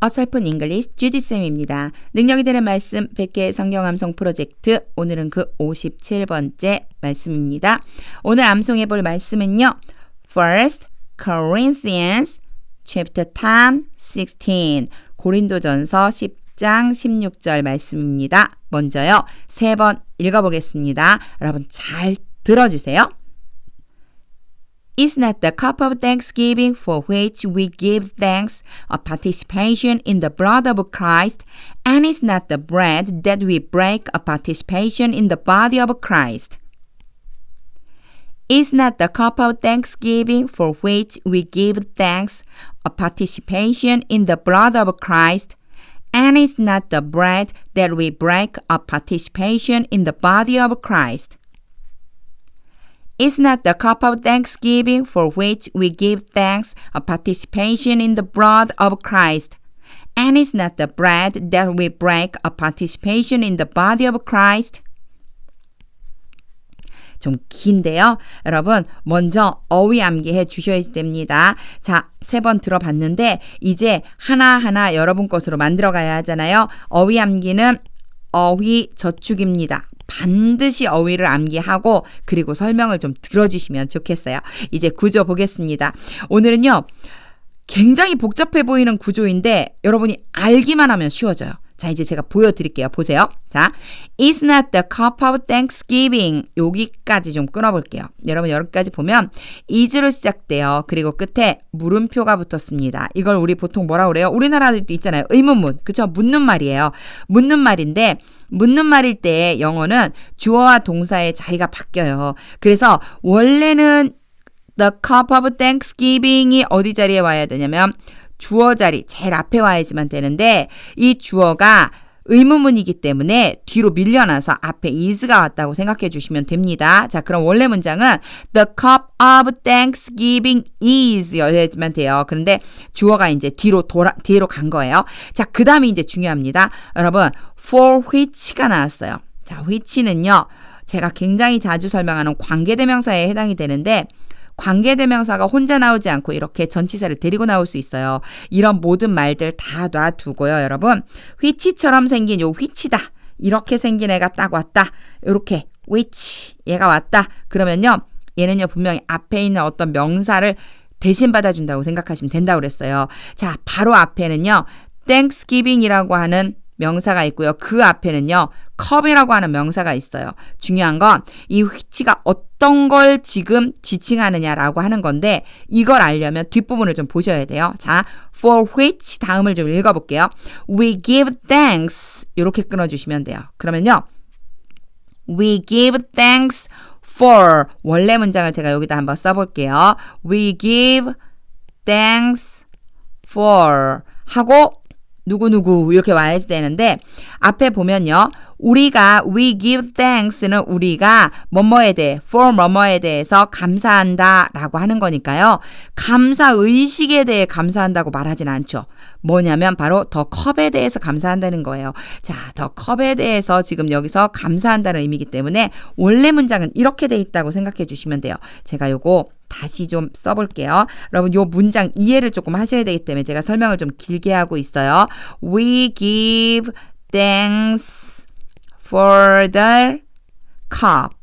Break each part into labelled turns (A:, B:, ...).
A: 어설픈 잉글리시 주디쌤입니다. 능력이 되는 말씀 100개 성경 암송 프로젝트 오늘은 그 57번째 말씀입니다. 오늘 암송해 볼 말씀은요. 1 Corinthians chapter 10, 16 고린도전서 10장 16절 말씀입니다. 먼저요. 3번 읽어보겠습니다. 여러분 잘 들어주세요. Is not the cup of thanksgiving for which we give thanks a participation in the blood of Christ, and is not the bread that we break a participation in the body of Christ? Is not the cup of thanksgiving for which we give thanks a participation in the blood of Christ, and is not the bread that we break a participation in the body of Christ? Is not the cup of thanksgiving for which we give thanks a participation in the blood of Christ, and is not the bread that we break a participation in the body of Christ? 좀 긴데요. 여러분 먼저 어휘 암기해 주셔야 됩니다. 자, 3번 들어봤는데 이제 하나하나 여러분 것으로 만들어 가야 하잖아요. 어휘 암기는 어휘 저축입니다. 반드시 어휘를 암기하고 그리고 설명을 좀 들어주시면 좋겠어요. 이제 구조 보겠습니다. 오늘은요. 굉장히 복잡해 보이는 구조인데 여러분이 알기만 하면 쉬워져요. 자, 이제 제가 보여드릴게요. 보세요. 자, Is not the cup of thanksgiving. 여기까지 좀 끊어볼게요. 여러분 여기까지 보면 is로 시작돼요. 그리고 끝에 물음표가 붙었습니다. 이걸 우리 보통 뭐라고 그래요? 우리나라도 있잖아요. 의문문. 그쵸? 묻는 말이에요. 묻는 말인데 묻는 말일 때 영어는 주어와 동사의 자리가 바뀌어요. 그래서 원래는 the cup of thanksgiving이 어디 자리에 와야 되냐면 주어 자리 제일 앞에 와야지만 되는데 이 주어가 의문문이기 때문에 뒤로 밀려나서 앞에 is가 왔다고 생각해 주시면 됩니다. 자, 그럼 원래 문장은 the cup of thanksgiving is 여야지만 돼요. 그런데 주어가 이제 뒤로 간 거예요. 자, 그 다음이 이제 중요합니다. 여러분 for which가 나왔어요. 자, which는요. 제가 굉장히 자주 설명하는 관계대명사에 해당이 되는데 관계대명사가 혼자 나오지 않고 이렇게 전치사를 데리고 나올 수 있어요. 이런 모든 말들 다 놔두고요. 여러분 which처럼 생긴 요 which다. 이렇게 생긴 애가 딱 왔다. 이렇게 which 얘가 왔다. 그러면요. 얘는요. 분명히 앞에 있는 어떤 명사를 대신 받아준다고 생각하시면 된다고 그랬어요. 자, 바로 앞에는요. Thanksgiving이라고 하는 명사가 있고요. 그 앞에는요. 컵이라고 하는 명사가 있어요. 중요한 건 이 which가 어떤 걸 지금 지칭하느냐라고 하는 건데 이걸 알려면 뒷부분을 좀 보셔야 돼요. 자, for which 다음을 좀 읽어볼게요. We give thanks 이렇게 끊어주시면 돼요. 그러면요. We give thanks for 원래 문장을 제가 여기다 한번 써볼게요. We give thanks for 하고 누구누구 이렇게 와야지 되는데 앞에 보면요. 우리가 we give thanks는 우리가 뭐뭐에 대해 for 뭐뭐에 대해서 감사한다 라고 하는 거니까요. 감사의식에 대해 감사한다고 말하진 않죠. 뭐냐면 바로 더 컵에 대해서 감사한다는 거예요. 자, 더 컵에 대해서 지금 여기서 감사한다는 의미이기 때문에 원래 문장은 이렇게 돼 있다고 생각해 주시면 돼요. 제가 요거 다시 좀 써볼게요. 여러분 요 문장 이해를 조금 하셔야 되기 때문에 제가 설명을 좀 길게 하고 있어요. We give thanks for the cup.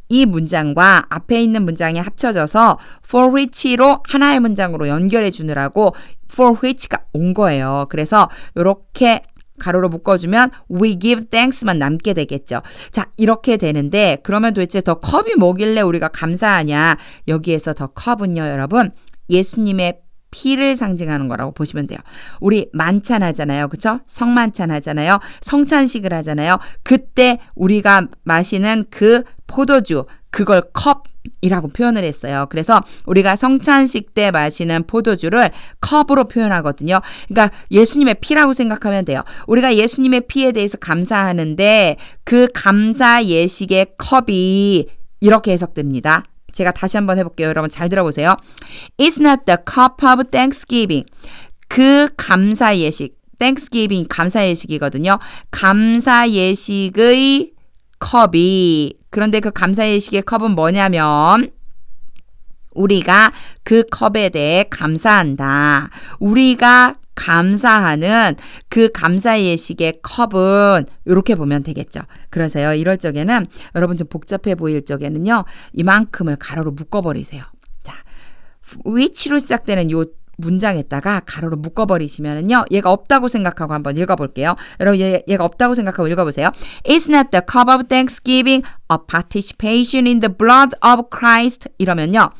A: 이 문장과 앞에 있는 문장이 합쳐져서 for which로 하나의 문장으로 연결해 주느라고 for which가 온 거예요. 그래서 이렇게 가로로 묶어주면 we give thanks만 남게 되겠죠. 자, 이렇게 되는데 그러면 도대체 더 컵이 뭐길래 우리가 감사하냐. 여기에서 더 컵은요. 여러분 예수님의 피를 상징하는 거라고 보시면 돼요. 우리 만찬 하잖아요. 그렇죠? 성만찬 하잖아요. 성찬식을 하잖아요. 그때 우리가 마시는 그 포도주 그걸 컵이라고 표현을 했어요. 그래서 우리가 성찬식 때 마시는 포도주를 컵으로 표현하거든요. 그러니까 예수님의 피라고 생각하면 돼요. 우리가 예수님의 피에 대해서 감사하는데 그 감사 예식의 컵이 이렇게 해석됩니다. 제가 다시 한번 해볼게요. 여러분 잘 들어보세요. It's not the cup of thanksgiving. 그 감사 예식. Thanksgiving 감사 예식이거든요. 감사 예식의 컵이 그런데 그 감사 예식의 컵은 뭐냐면 우리가 그 컵에 대해 감사한다. 우리가 감사하는 그 감사 예식의 컵은 이렇게 보면 되겠죠. 그래서요. 이럴 적에는 여러분 좀 복잡해 보일 적에는요. 이만큼을 가로로 묶어버리세요. 자, which로 시작되는 요 문장에다가 가로로 묶어버리시면은요. 얘가 없다고 생각하고 한번 읽어볼게요. 여러분 얘가 없다고 생각하고 읽어보세요. It's not the cup of thanksgiving, a participation in the blood of Christ. 이러면요.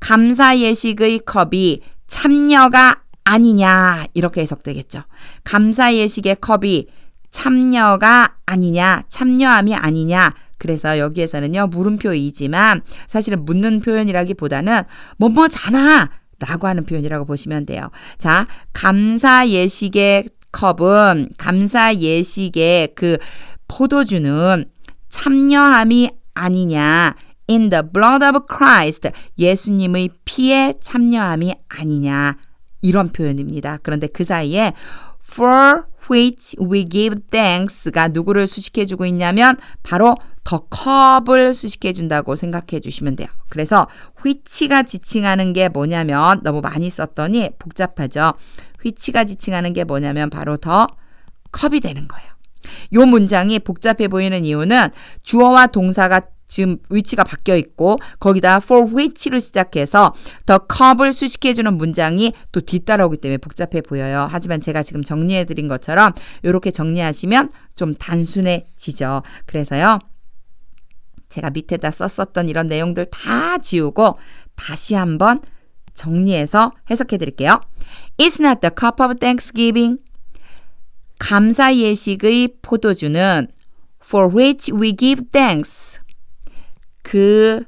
A: 감사 예식의 컵이 참여가 아니냐 이렇게 해석되겠죠. 감사 예식의 컵이 참여가 아니냐, 참여함이 아니냐. 그래서 여기에서는요. 물음표이지만 사실은 묻는 표현이라기보다는 뭐뭐잖아 라고 하는 표현이라고 보시면 돼요. 자, 감사 예식의 컵은 감사 예식의 그 포도주는 참여함이 아니냐. In the blood of Christ. 예수님의 피에 참여함이 아니냐. 이런 표현입니다. 그런데 그 사이에 for which we give thanks가 누구를 수식해주고 있냐면 바로 the cup을 수식해준다고 생각해 주시면 돼요. 그래서 which가 지칭하는 게 뭐냐면 너무 많이 썼더니 복잡하죠. which가 지칭하는 게 뭐냐면 바로 the cup이 되는 거예요. 이 문장이 복잡해 보이는 이유는 주어와 동사가 지금 위치가 바뀌어 있고 거기다 for which로 시작해서 the cup을 수식해주는 문장이 또 뒤따라오기 때문에 복잡해 보여요. 하지만 제가 지금 정리해드린 것처럼 이렇게 정리하시면 좀 단순해지죠. 그래서요. 제가 밑에다 썼었던 이런 내용들 다 지우고 다시 한번 정리해서 해석해드릴게요. It's not the cup of thanksgiving. 감사 예식의 포도주는 for which we give thanks. 그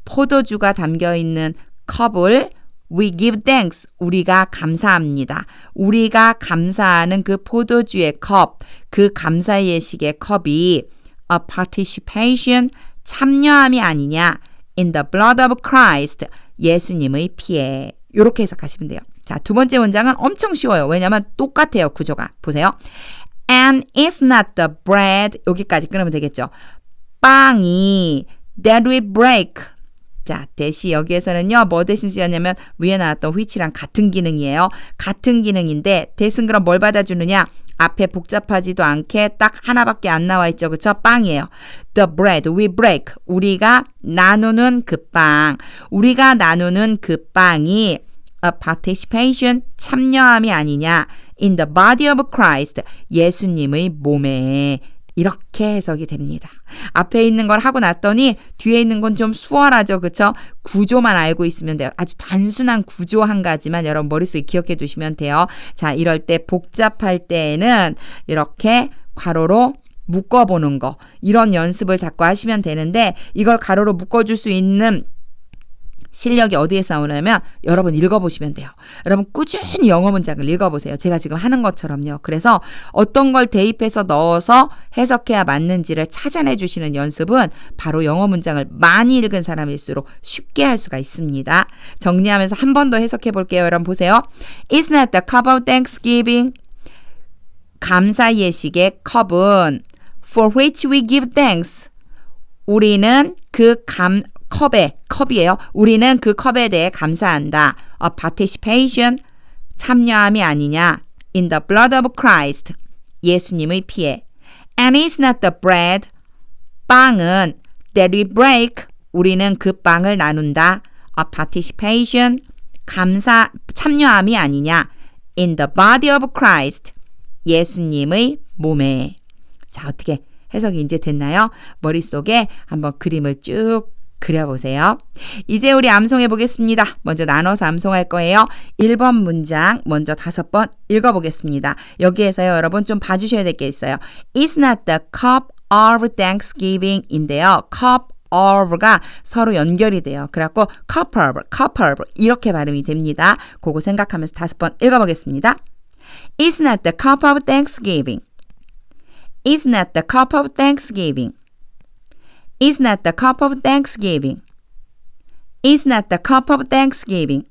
A: 포도주가 담겨있는 컵을 we give thanks. 우리가 감사합니다. 우리가 감사하는 그 포도주의 컵, 그 감사 예식의 컵이 a participation, 참여함이 아니냐 in the blood of Christ, 예수님의 피에. 이렇게 해석하시면 돼요. 자, 두 번째 문장은 엄청 쉬워요. 왜냐하면 똑같아요. 구조가. 보세요. And it's not the bread. 여기까지 끊으면 되겠죠. 빵이 that we break. 자, 대시 여기에서는요. 뭐 대신 쓰였냐면 위에 나왔던 which랑 같은 기능이에요. 같은 기능인데 대신 그럼 뭘 받아주느냐? 앞에 복잡하지도 않게 딱 하나밖에 안 나와 있죠. 그렇죠? 빵이에요. The bread we break. 우리가 나누는 그 빵. 우리가 나누는 그 빵이 a participation, 참여함이 아니냐. in the body of Christ. 예수님의 몸에. 이렇게 해석이 됩니다. 앞에 있는 걸 하고 났더니 뒤에 있는 건 좀 수월하죠. 그렇죠? 구조만 알고 있으면 돼요. 아주 단순한 구조 한 가지만 여러분 머릿속에 기억해 두시면 돼요. 자, 이럴 때 복잡할 때에는 이렇게 괄호로 묶어보는 거. 이런 연습을 자꾸 하시면 되는데 이걸 가로로 묶어줄 수 있는 실력이 어디에서 나오냐면 여러분 읽어보시면 돼요. 여러분 꾸준히 영어 문장을 읽어보세요. 제가 지금 하는 것처럼요. 그래서 어떤 걸 대입해서 넣어서 해석해야 맞는지를 찾아내 주시는 연습은 바로 영어 문장을 많이 읽은 사람일수록 쉽게 할 수가 있습니다. 정리하면서 한 번 더 해석해 볼게요. 여러분 보세요. It's not the cup of thanksgiving. 감사 예식의 컵은 for which we give thanks. 우리는 그 컵이에요. 우리는 그 컵에 대해 감사한다. A participation, 참여함이 아니냐. In the blood of Christ, 예수님의 피에. And it's not the bread, 빵은 that we break, 우리는 그 빵을 나눈다. A participation, 참여함이 아니냐. In the body of Christ, 예수님의 몸에. 자, 어떻게 해석이 이제 됐나요? 머릿속에 한번 그림을 쭉 그려보세요. 이제 우리 암송해 보겠습니다. 먼저 나눠서 암송할 거예요. 1번 문장 먼저 5번 읽어보겠습니다. 여기에서요 여러분 좀 봐주셔야 될 게 있어요. It's not the cup of Thanksgiving 인데요. cup of가 서로 연결이 돼요. 그래갖고 cup of 이렇게 발음이 됩니다. 그거 생각하면서 5번 읽어보겠습니다. It's not the cup of Thanksgiving. It's not the cup of Thanksgiving. It's not the cup of Thanksgiving. It's not the cup of Thanksgiving.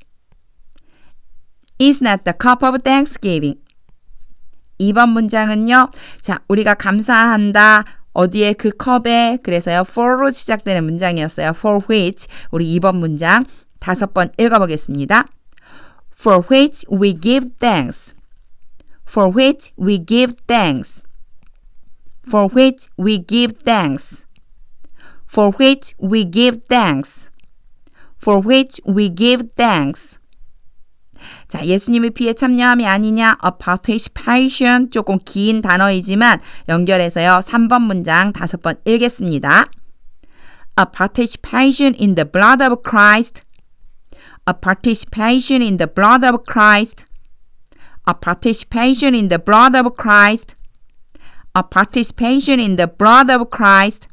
A: It's not the cup of Thanksgiving. 2번 문장은요. 자, 우리가 감사한다. 어디에 그 컵에 그래서요. for로 시작되는 문장이었어요. for which. 우리 2번 문장 5번 읽어보겠습니다. for which we give thanks. For which we give thanks. For which we give thanks. For which we give thanks. For which we give thanks. 자, 예수님의 피에 참여함이 아니냐, a participation, 조금 긴 단어이지만 연결해서요. 3번 문장 5번 읽겠습니다. A participation in the blood of Christ. A participation in the blood of Christ. A participation in the blood of Christ. A participation in the blood of Christ.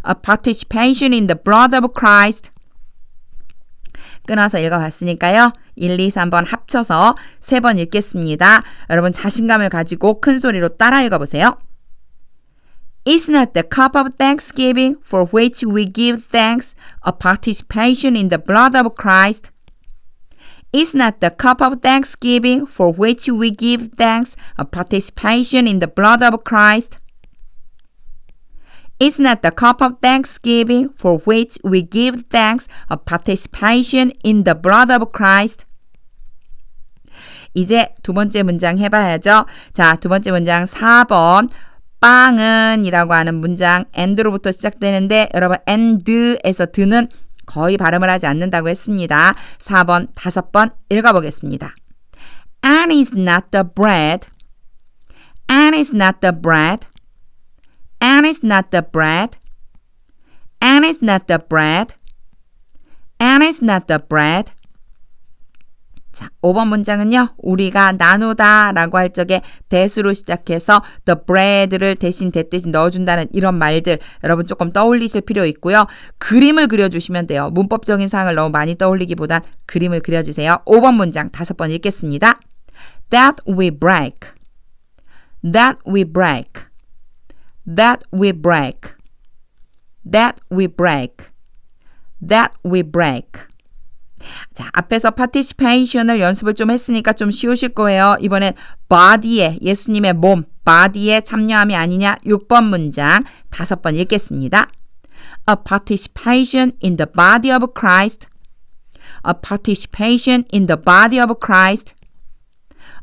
A: A participation in the blood of Christ. 끊어서 읽어봤으니까요. 1, 2, 3번 합쳐서 3번 읽겠습니다. 여러분 자신감을 가지고 큰 소리로 따라 읽어보세요. Is not the cup of thanksgiving for which we give thanks a participation in the blood of Christ? Is not the cup of thanksgiving for which we give thanks a participation in the blood of Christ? Is not the cup of thanksgiving for which we give thanks a participation in the blood of Christ? 이제 두 번째 문장 해봐야죠. 자, 두 번째 문장 4번. 빵은 이라고 하는 문장 and로부터 시작되는데 여러분 and에서 드는 거의 발음을 하지 않는다고 했습니다. 4번, 5번 읽어보겠습니다. And is not the bread. And is not the bread. And is not the bread. And is not the bread. And is not the bread. 자, 5번 문장은요. 우리가 나누다 라고 할 적에 that으로 시작해서 the bread를 대신 넣어준다는 이런 말들 여러분 조금 떠올리실 필요 있고요. 그림을 그려주시면 돼요. 문법적인 사항을 너무 많이 떠올리기보단 그림을 그려주세요. 5번 문장 5번 읽겠습니다. That we break. That we break. That we break. That we break. That we break. 자, 앞에서 participation을 연습을 좀 했으니까 좀 쉬우실 거예요. 이번엔 body에, 예수님의 몸, body에 참여함이 아니냐 6번 문장 5번 읽겠습니다. A participation in the body of Christ. A participation in the body of Christ.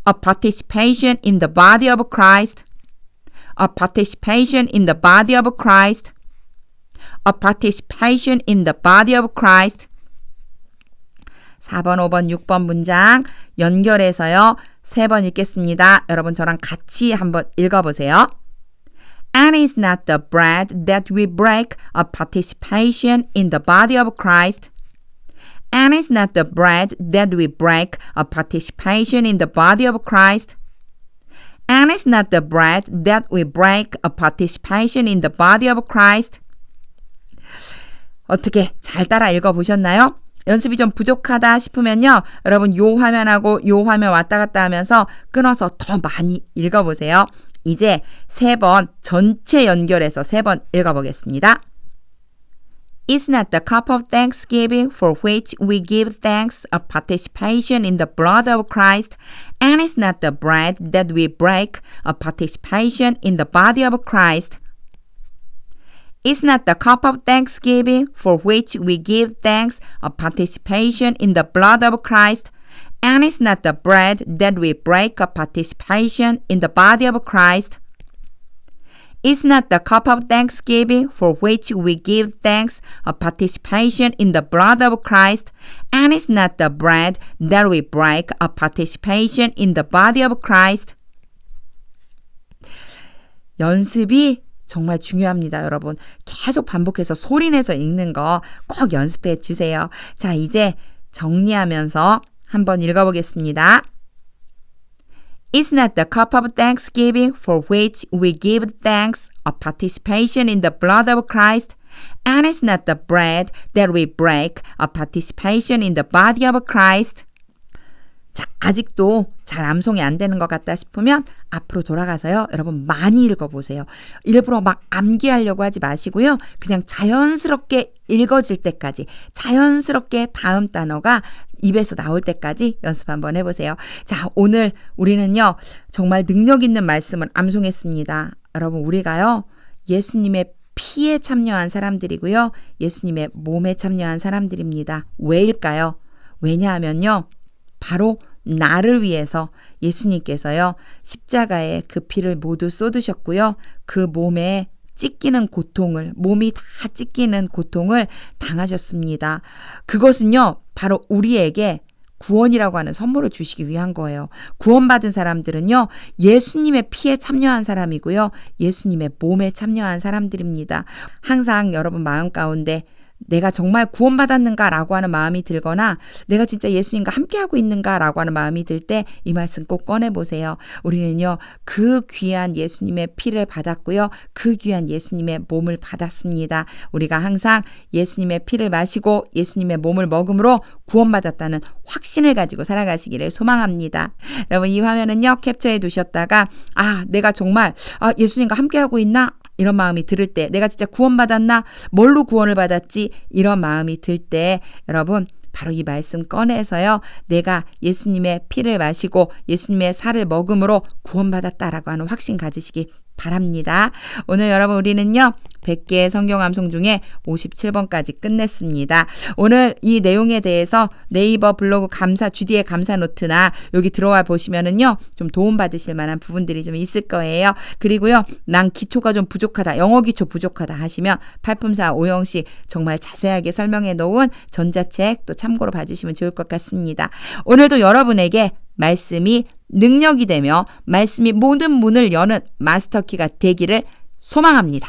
A: A participation in the body of Christ. A participation in the body of Christ. A participation in the body of Christ. 4번, 5번, 6번 문장 연결해서요. 3번 읽겠습니다. 여러분 저랑 같이 한번 읽어보세요. And is not the bread that we break a participation in the body of Christ. And is not the bread that we break a participation in the body of Christ. And is not the bread that we break a participation in the body of Christ. 어떻게 잘 따라 읽어보셨나요? 연습이 좀 부족하다 싶으면요. 여러분 요 화면하고 요 화면 왔다 갔다 하면서 끊어서 더 많이 읽어보세요. 이제 3번 전체 연결해서 3번 읽어보겠습니다. Is not the cup of thanksgiving for which we give thanks a participation in the blood of Christ, and is not the bread that we break a participation in the body of Christ. Is not the cup of thanksgiving for which we give thanks a participation in the blood of Christ, and is not the bread that we break a participation in the body of Christ. Is not the cup of thanksgiving for which we give thanks a participation in the blood of Christ, and is not the bread that we break a participation in the body of Christ. 연습이 정말 중요합니다, 여러분. 계속 반복해서 소리내서 읽는 거 꼭 연습해 주세요. 자, 이제 정리하면서 한번 읽어보겠습니다. Is not the cup of thanksgiving for which we give thanks a participation in the blood of Christ, and is not the bread that we break a participation in the body of Christ. 자, 아직도 잘 암송이 안 되는 것 같다 싶으면 앞으로 돌아가서요. 여러분 많이 읽어보세요. 일부러 막 암기하려고 하지 마시고요. 그냥 자연스럽게 읽어질 때까지, 자연스럽게 다음 단어가 입에서 나올 때까지 연습 한번 해보세요. 자, 오늘 우리는요. 정말 능력 있는 말씀을 암송했습니다. 여러분 우리가요. 예수님의 피에 참여한 사람들이고요. 예수님의 몸에 참여한 사람들입니다. 왜일까요? 왜냐하면요. 바로 나를 위해서 예수님께서요, 십자가에 그 피를 모두 쏟으셨고요. 그 몸에 찢기는 고통을, 몸이 다 찢기는 고통을 당하셨습니다. 그것은요, 바로 우리에게 구원이라고 하는 선물을 주시기 위한 거예요. 구원받은 사람들은요, 예수님의 피에 참여한 사람이고요. 예수님의 몸에 참여한 사람들입니다. 항상 여러분 마음 가운데 내가 정말 구원받았는가라고 하는 마음이 들거나 내가 진짜 예수님과 함께하고 있는가라고 하는 마음이 들 때 이 말씀 꼭 꺼내보세요. 우리는요, 그 귀한 예수님의 피를 받았고요. 그 귀한 예수님의 몸을 받았습니다. 우리가 항상 예수님의 피를 마시고 예수님의 몸을 먹음으로 구원받았다는 확신을 가지고 살아가시기를 소망합니다. 여러분, 이 화면은요, 캡처해 두셨다가 내가 정말 예수님과 함께하고 있나? 이런 마음이 들을 때, 내가 진짜 구원받았나? 뭘로 구원을 받았지? 이런 마음이 들 때 여러분 바로 이 말씀 꺼내서요, 내가 예수님의 피를 마시고 예수님의 살을 먹음으로 구원받았다라고 하는 확신 가지시기 바랍니다. 오늘 여러분 우리는요 100개의 성경 암송 중에 57번까지 끝냈습니다. 오늘 이 내용에 대해서 네이버 블로그 감사 GD의 감사 노트나 여기 들어와 보시면은요 좀 도움 받으실 만한 부분들이 좀 있을 거예요. 그리고요, 난 기초가 좀 부족하다, 영어 기초 부족하다 하시면 팔품사 오영식 정말 자세하게 설명해 놓은 전자책 또 참고로 봐주시면 좋을 것 같습니다. 오늘도 여러분에게 말씀이 능력이 되며 말씀이 모든 문을 여는 마스터키가 되기를 소망합니다.